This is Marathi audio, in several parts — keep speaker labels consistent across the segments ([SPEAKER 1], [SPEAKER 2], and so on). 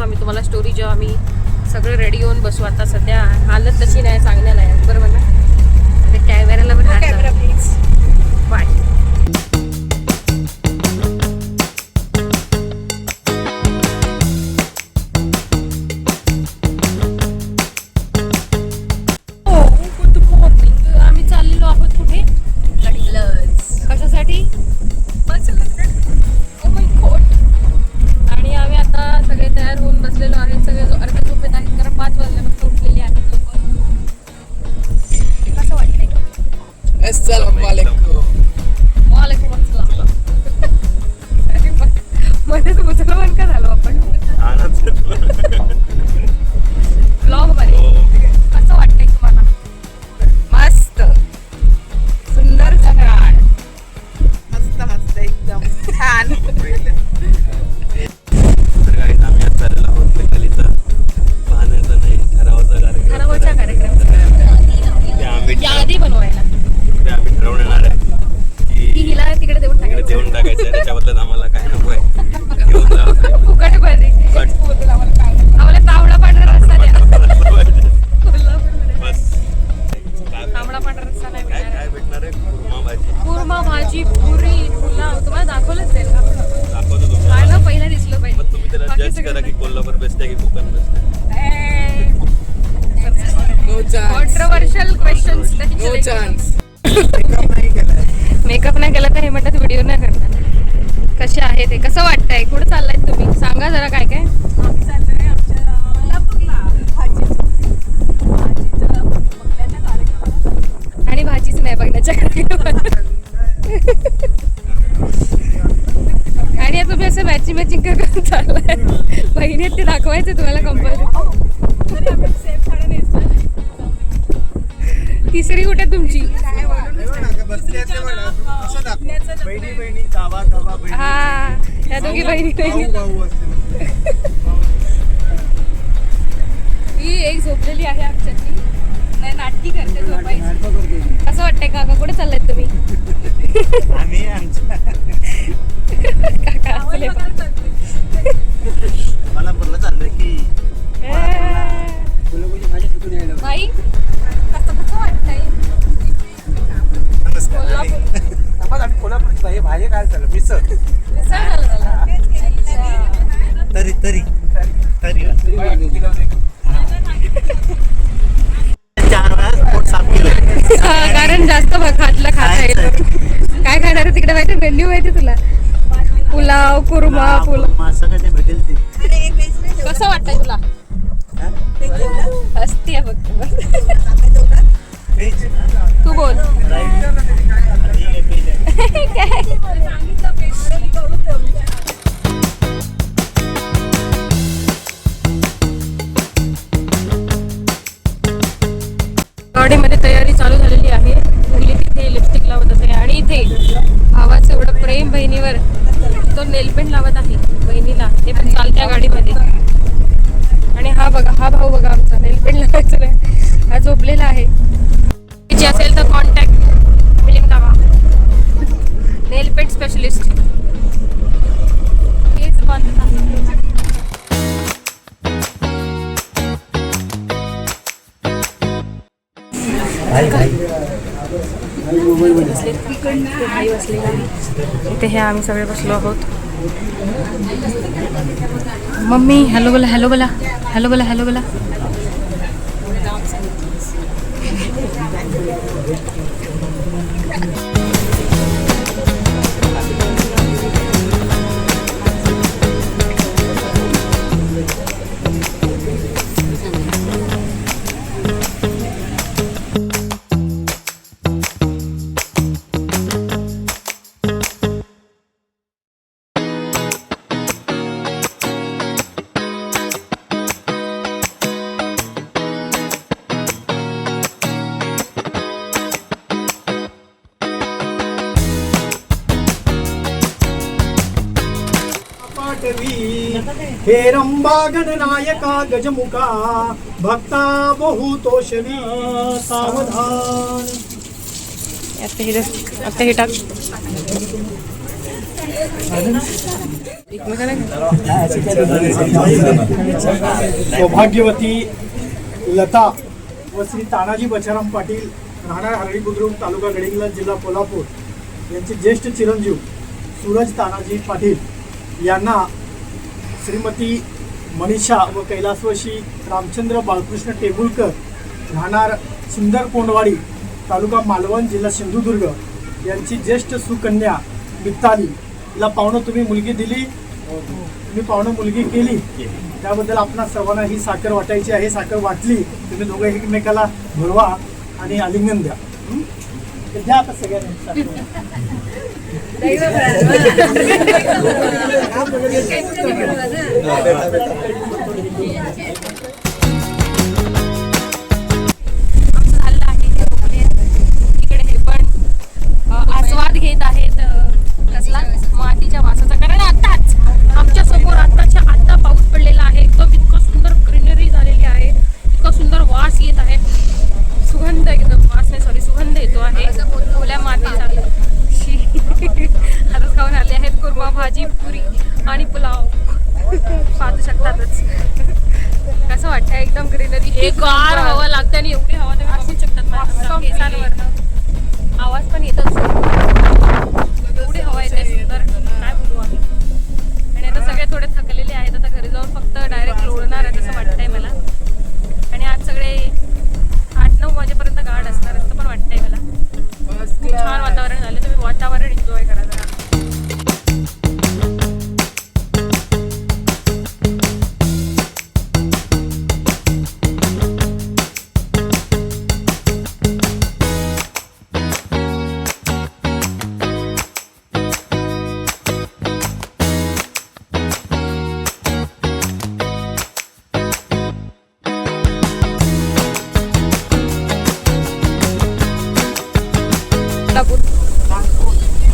[SPEAKER 1] दाखवतो आम्ही तुम्हाला स्टोरी जेव्हा आम्ही सगळं रेडी होऊन बसू. आता सध्या हालत तशी नाही सांगण्याला आहे, बरोबर ना? आता कॅमेऱ्याला पण कॅमेरा प्लीज बाय. आम्ही चाललेलो आहोत कुठे? कशासाठी? आणि आम्ही आता सगळे तयार होऊन बसलेलो आहे. सगळे अर्ध्या झोपेत आहेत कारण 5 वाजल्यापासून उठलेले आहेत लोक. कसं वाटतंय?
[SPEAKER 2] अस्सलाम वालेकुम.
[SPEAKER 1] वालेकुम अस्सलाम. मध्येच मुसलमान का झालो आपण ब्लॉग मध्ये? कसं वाटतंय तुम्हाला?
[SPEAKER 2] मस्त
[SPEAKER 1] सुंदर सगळं
[SPEAKER 2] मस्त मस्त एकदम छान.
[SPEAKER 1] ठरावाचा कार्यक्रम यादी बनवायला
[SPEAKER 3] आम्ही ठरवून येणार आहे
[SPEAKER 1] की हिला तिकडे देऊन टाकायचं.
[SPEAKER 3] देऊन टाकायचं. त्याच्याबद्दल आम्हाला काय नको आहे, घेऊन जा.
[SPEAKER 1] फुकट मध्ये आम्हाला तांबडा पांढरा रस्सा द्या.
[SPEAKER 3] बस
[SPEAKER 1] तांबडा पांढरा रस्सा नाही
[SPEAKER 3] काय
[SPEAKER 1] मिळणार.
[SPEAKER 3] काय भेटणार आहे? कुर्मा भाजी.
[SPEAKER 1] कुर्मा भाजी, पुरी, पुलाव. तुम्हाला दाखवलंच आहे ना?
[SPEAKER 3] दाखवतो तुम्हाला.
[SPEAKER 1] खायला पहिला दिसलं
[SPEAKER 3] मग
[SPEAKER 1] पाहिजे.
[SPEAKER 3] तुम्ही त्याला
[SPEAKER 1] बाकी
[SPEAKER 3] जज
[SPEAKER 1] सगळं
[SPEAKER 3] करा की कोल्हापूर बेस्ट आहे की कोकण बेस्ट आहे.
[SPEAKER 2] No chance.
[SPEAKER 1] Controversial questions.
[SPEAKER 2] No chance.
[SPEAKER 1] Makeup नाही केला तर हे म्हणतात व्हिडिओ नाही करणार. कसे आहे ते? कसं वाटतंय? कुठं चाललाय तुम्ही? सांगा जरा काय काय. आणि भाजीच नाही बघण्याच्याकडे. आणि तुम्ही असं मॅचिंग मॅचिंग करून चाललाय. बहिणी ते दाखवायचं तुम्हाला कंपल्सरी. तिसरी कुठे तुमची? हा, त्या दोघी बहिणी ही एक झोपलेली आहे आमच्यातली. नाही, नाटकी करते झोपायची. कसं वाटतंय काका? कुठे चाललाय तुम्ही? काका असले भाई कसं वाटतंय?
[SPEAKER 4] कोल्हापूरची भाजी काय झालं? मिसळ. तरी तरी तरी 4 वेळा पोट साफ केलं.
[SPEAKER 1] कारण जास्त खातलं खाता येतं. काय खाणार आहे तिकडे माहिती? मेन्यू माहिती तुला? पुलाव, कुर्मा,
[SPEAKER 4] मासं कधी भेटेल ते.
[SPEAKER 1] कसं वाटतंय तुला? हसती आहे फक्त. तू बोल. काय? गाडीमध्ये तयारी चालू झालेली आहे. मुली तिथे लिपस्टिक लावत असे आणि इथे भावाचं एवढं प्रेम बहिणीवर, तो नेलपेंट लावत आहे बहिणीला. ते पण चालत्या गाडीमध्ये. आणि हा बघा, हा भाऊ बघा आमचा नेलपेंट लावायचा नाही, हा झोपलेला आहे. जी असेल तर कॉन्टॅक्ट फिलिंग लावा. Nail paint specialist. केस बांधत आहे. इथे हे आम्ही सगळे बसलो आहोत. मम्मी हॅलो बोला, हॅलो बोला, हॅलो बोला, हॅलो बोला.
[SPEAKER 5] हे रंबा गणनायका गजमुखा भक्ता बहुतोषवी सावधान.
[SPEAKER 1] आता हे टाक.
[SPEAKER 5] सौभाग्यवती लता व श्री तानाजी बचाराम पाटील राहणार हरळी बुद्रुक तालुका गडिंग्लज जिल्हा कोल्हापूर यांचे ज्येष्ठ चिरंजीव सूरज तानाजी पाटील यांना श्रीमती मनीषा व कैलासवासी रामचंद्र बाळकृष्ण टेबुलकर राहणार सुंदर कोंडवाडी तालुका मालवण जिल्हा सिंधुदुर्ग यांची ज्येष्ठ सुकन्या मिताली हिला पाहुणं तुम्ही मुलगी दिली, तुम्ही पाहुणं मुलगी केली, त्याबद्दल आपणा सर्वांना ही साखर वाटायची आहे. साखर वाटली तुम्ही दोघं एकमेकाला भरवा आणि आलिंगन द्या. तर द्या आता सगळ्यांनी
[SPEAKER 1] झालं आहे इकडे हे पण आस्वाद घेत आहेत कसला मातीच्या वासाचा. कारण आताच आमच्या समोर आता पाऊस पडलेला आहे. एकदम इतकं सुंदर ग्रीनरी झालेली आहे, इतकं सुंदर वास येत आहे, सुगंध एकदम वास नाही सॉरी सुगंध येतो आहे ओल्या मातीचा. आता खाऊन आले आहेत कुर्मा भाजी पुरी आणि पुलाव पाहू शकतातच. कसं वाटतं एकदम ग्रीनरी एक गार हवा लागते आणि एवढी हवा तुम्ही बघू शकतात माझ्या केसांवर आवाज पण येत असतो. एवढी हवा येते सुंदर काय बोलू आम्ही. आणि आता सगळे थोडे थकलेले आहेत. आता घरी जाऊन फक्त डायरेक्ट लोळणार आहे असं वाटतंय मला. आणि आज सगळे 8-9 वाजेपर्यंत गार्ड असणार असं पण वाटतंय मला. खूप छान वातावरण झालं. तुम्ही वातावरण एन्जॉय करा जरा.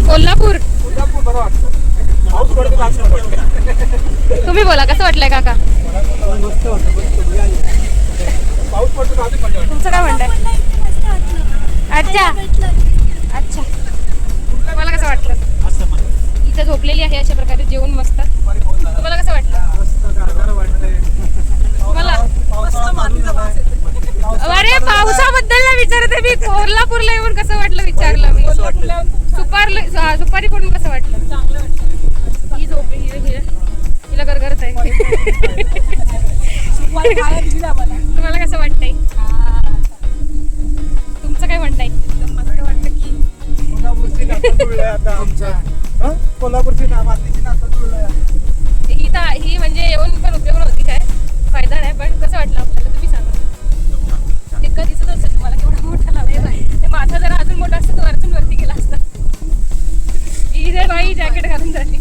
[SPEAKER 1] कोल्हापूर तुम्ही बोला कसं वाटलंय काका? तुमचं काय म्हणताय? अच्छा अच्छा तुम्हाला कसं वाटलं? इथे झोपलेली आहे अशा प्रकारे जेवण मस्त. तुम्हाला कसं वाटलं? तुम्हाला अरे पावसाबद्दल ना विचारते मी. कोल्हापूरला येऊन कसं वाटलं विचारलं मी. सुपारी पडून कसं वाटलं? चांगलं वाटलं. ही झोपली हिला गरगरत आहे. तुम्हाला कसं वाटतंय? तुमचं काय म्हणताय? मस्त वाटतं की
[SPEAKER 5] कोल्हापूरची
[SPEAKER 1] ही म्हणजे येऊन पण उपयोग नव्हती काय फायदा नाही. पण कसं वाटलं आपल्याला तुम्ही सांगा. ते कधीच असेल तुम्हाला केवढा मोठा लावला ते माझा जरा अजून मोठा असतं तर वरतून वरती गेला असता. इथे बाई जॅकेट घालून झाली.